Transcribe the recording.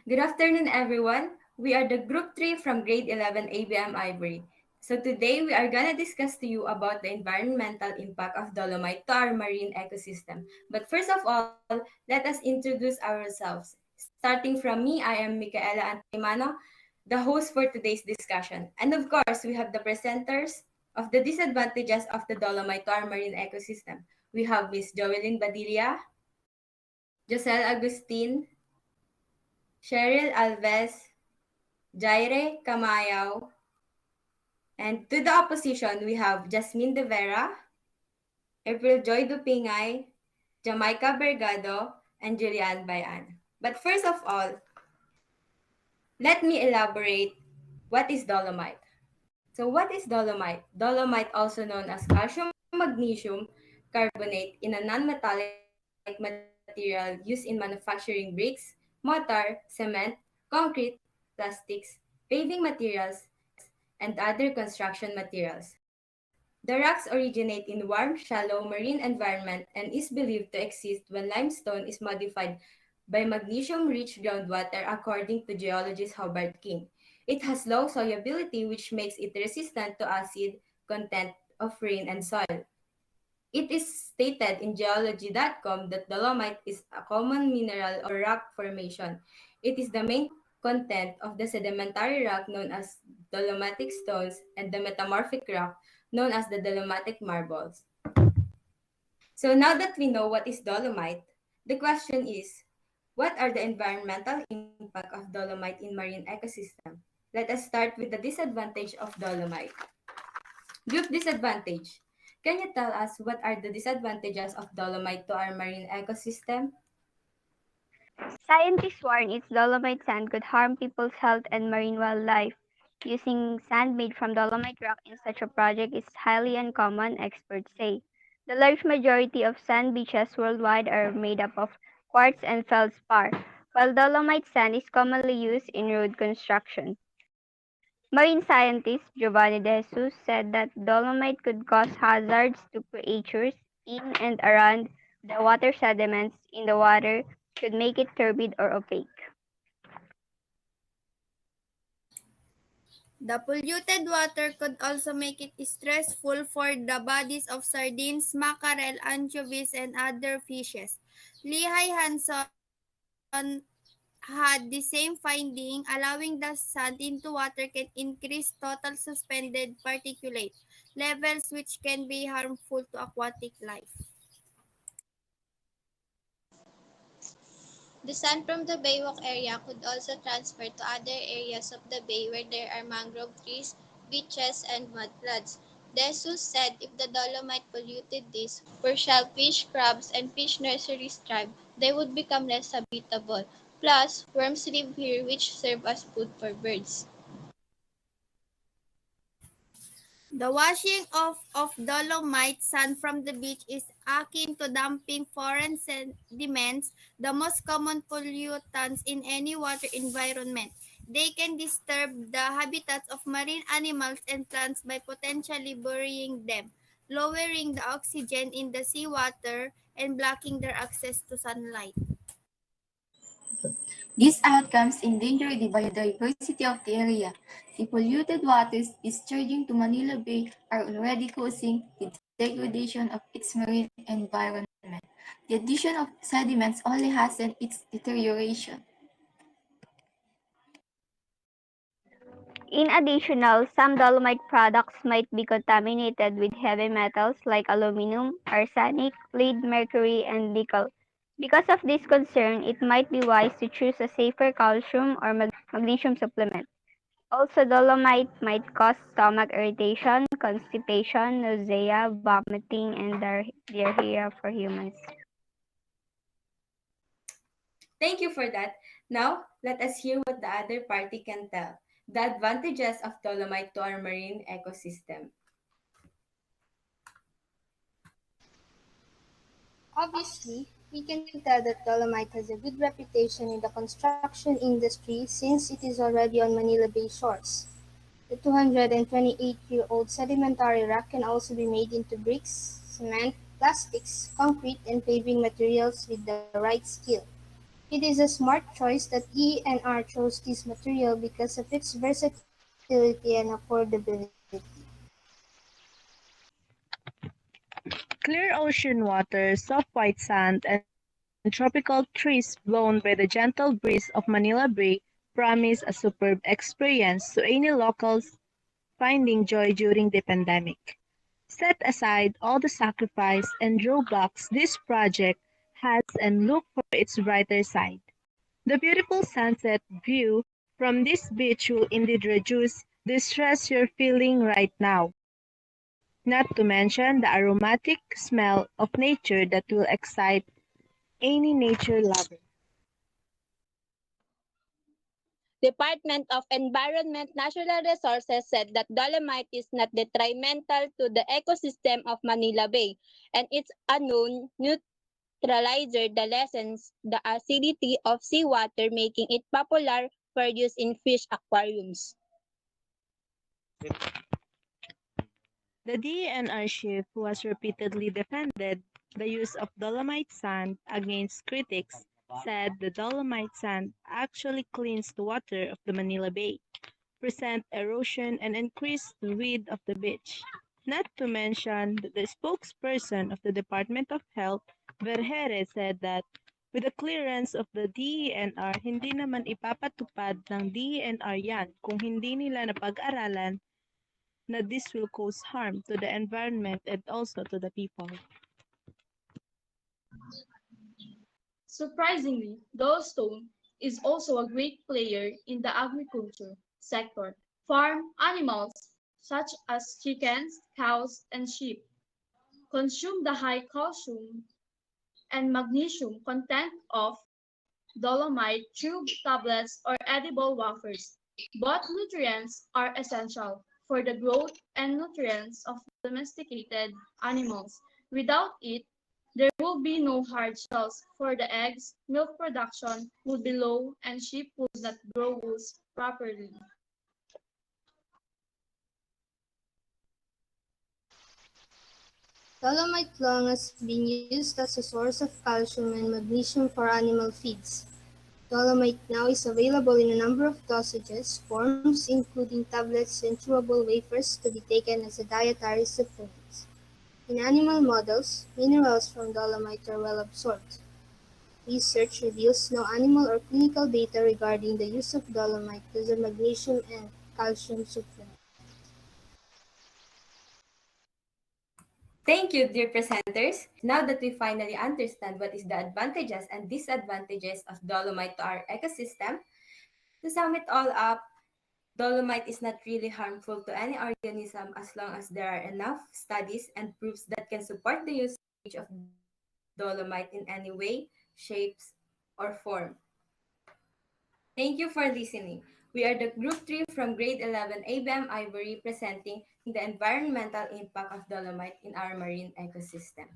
Good afternoon, everyone. We are the Group 3 from Grade 11 ABM Ivory. So today we are going to discuss to you about the environmental impact of dolomite to our marine ecosystem. But first of all, let us introduce ourselves. Starting from me, I am Micaela Antimano, the host for today's discussion. And of course, we have the presenters of the disadvantages of the dolomite to our marine ecosystem. We have Miss Joelyn Badilla, Josel Agustin, Cheryl Alves, Jaire Camayaw, and to the opposition, we have Jasmine De Vera, April Joy Dupingay, Jamaica Bergado, and Julian Bayan. But first of all, let me elaborate what is dolomite. So what is dolomite? Dolomite, also known as calcium magnesium carbonate, in a non-metallic material used in manufacturing bricks, mortar, cement, concrete, plastics, paving materials, and other construction materials. The rocks originate in warm, shallow marine environment and is believed to exist when limestone is modified by magnesium-rich groundwater, according to geologist Howard King. It has low solubility, which makes it resistant to acid content of rain and soil. It is stated in geology.com that dolomite is a common mineral or rock formation. It is the main content of the sedimentary rock known as dolomitic stones and the metamorphic rock known as the dolomitic marbles. So now that we know what is dolomite, the question is, what are the environmental impact of dolomite in marine ecosystem? Let us start with the disadvantage of dolomite. Group disadvantage. Can you tell us what are the disadvantages of dolomite to our marine ecosystem? Scientists warn its dolomite sand could harm people's health and marine wildlife. Using sand made from dolomite rock in such a project is highly uncommon, experts say. The large majority of sand beaches worldwide are made up of quartz and feldspar, while dolomite sand is commonly used in road construction. Marine scientist Giovanni De Jesus said that dolomite could cause hazards to creatures in and around the water. Sediments in the water could make it turbid or opaque. The polluted water could also make it stressful for the bodies of sardines, mackerel, anchovies, and other fishes. Lehigh Hanson had the same finding, allowing the sand into water can increase total suspended particulate levels, which can be harmful to aquatic life. The sand from the Baywalk area could also transfer to other areas of the bay where there are mangrove trees, beaches, and mudfloods. Jesus said if the dolomite polluted these, where shellfish, crabs, and fish nurseries thrive, they would become less habitable. Plus, worms live here which serve as food for birds. The washing off of dolomite sand from the beach is akin to dumping foreign sediments, the most common pollutants in any water environment. They can disturb the habitats of marine animals and plants by potentially burying them, lowering the oxygen in the seawater, and blocking their access to sunlight. These outcomes endanger the biodiversity of the area. The polluted waters discharging to Manila Bay are already causing the degradation of its marine environment. The addition of sediments only hasten its deterioration. In addition, some dolomite products might be contaminated with heavy metals like aluminum, arsenic, lead, mercury, and nickel. Because of this concern, it might be wise to choose a safer calcium or magnesium supplement. Also, dolomite might cause stomach irritation, constipation, nausea, vomiting, and diarrhea for humans. Thank you for that. Now, let us hear what the other party can tell. The advantages of dolomite to our marine ecosystem. Obviously, we can tell that dolomite has a good reputation in the construction industry since it is already on Manila Bay shores. The 228-year-old sedimentary rock can also be made into bricks, cement, plastics, concrete, and paving materials with the right skill. It is a smart choice that ENR chose this material because of its versatility and affordability. Clear ocean water, soft white sand, and tropical trees blown by the gentle breeze of Manila Bay promise a superb experience to any locals finding joy during the pandemic. Set aside all the sacrifice and drawbacks this project has and look for its brighter side. The beautiful sunset view from this beach will indeed reduce the stress you're feeling right now, not to mention the aromatic smell of nature that will excite any nature lover. Department of Environment Natural Resources said that dolomite is not detrimental to the ecosystem of Manila Bay and it's a known neutralizer that lessens the acidity of seawater, making it popular for use in fish aquariums. The DNR chief, who has repeatedly defended the use of dolomite sand against critics, said the dolomite sand actually cleans the water of the Manila Bay, prevent erosion, and increase the width of the beach. Not to mention that the spokesperson of the Department of Health, Vergere, said that with the clearance of the DENR, hindi naman ipapatupad ng DENR yan kung hindi nila napag-aralan na this will cause harm to the environment and also to the people. Surprisingly, Yellowstone is also a great player in the agriculture sector. Farm animals such as chickens, cows, and sheep consume the high calcium and magnesium content of dolomite through tablets or edible wafers. Both nutrients are essential for the growth and nutrients of domesticated animals. Without it, there will be no hard shells for the eggs, milk production would be low, and sheep would not grow wool properly. Dolomite long has been used as a source of calcium and magnesium for animal feeds. Dolomite now is available in a number of dosages, forms including tablets and chewable wafers to be taken as a dietary supplement. In animal models, minerals from dolomite are well absorbed. Research reveals no animal or clinical data regarding the use of dolomite as a magnesium and calcium supplement. Thank you, dear presenters. Now that we finally understand what is the advantages and disadvantages of dolomite to our ecosystem, to sum it all up, dolomite is not really harmful to any organism as long as there are enough studies and proofs that can support the usage of dolomite in any way, shapes, or form. Thank you for listening. We are the Group 3 from Grade 11 ABM Ivory presenting the environmental impact of dolomite in our marine ecosystem.